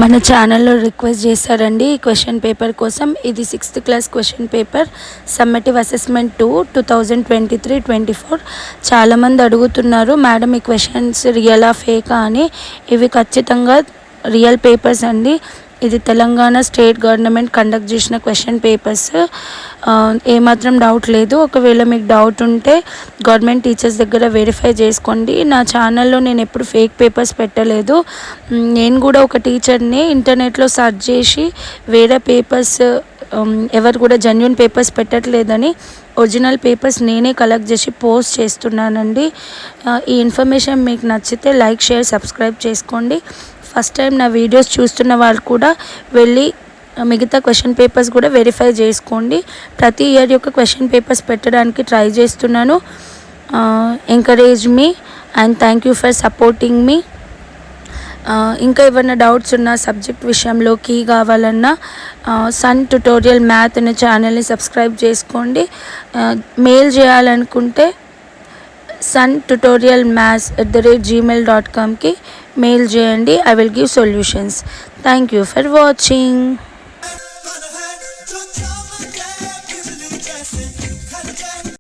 మన ఛానల్లో రిక్వెస్ట్ చేశారండి ఈ క్వశ్చన్ పేపర్ కోసం. ఇది 6th class question paper summative assessment 2023-24. చాలామంది అడుగుతున్నారు, మేడం ఈ క్వశ్చన్స్ రియలా ఫేకా అని. ఇవి ఖచ్చితంగా రియల్ పేపర్స్ అండి. ఇది తెలంగాణ స్టేట్ గవర్నమెంట్ కండక్ట్ చేసిన క్వశ్చన్ పేపర్స్. ఏమాత్రం డౌట్ లేదు. ఒకవేళ మీకు డౌట్ ఉంటే గవర్నమెంట్ టీచర్స్ దగ్గర వెరిఫై చేసుకోండి. నా ఛానల్లో నేను ఎప్పుడు ఫేక్ పేపర్స్ పెట్టలేదు. నేను కూడా ఒక టీచర్ని. ఇంటర్నెట్లో సెర్చ్ చేసి వేరే పేపర్స్ ఎవరు కూడా జెన్యూన్ పేపర్స్ పెట్టట్లేదని ఒరిజినల్ పేపర్స్ నేనే కలెక్ట్ చేసి పోస్ట్ చేస్తున్నానండి. ఈ ఇన్ఫర్మేషన్ మీకు నచ్చితే లైక్, షేర్, సబ్స్క్రైబ్ చేసుకోండి. ఫస్ట్ టైం నా వీడియోస్ చూస్తున్న వాళ్ళు కూడా వెళ్ళి మిగతా క్వశ్చన్ పేపర్స్ కూడా వెరిఫై చేసుకోండి. ప్రతి ఇయర్ యొక్క క్వశ్చన్ పేపర్స్ పెట్టడానికి ట్రై చేస్తున్నాను. Encourage me and thank you for supporting me. ఇంకా ఏమైనా డౌట్స్ ఉన్న సబ్జెక్ట్ విషయంలో కీ కావాలన్నా సన్ ట్యుటోరియల్ మ్యాథ్ అనే ఛానల్ని సబ్స్క్రైబ్ చేసుకోండి. మెయిల్ చేయాలనుకుంటే suntutorialmaths@gmail.comకి మెయిల్ చేయండి. I will give solutions. Thank you for watching.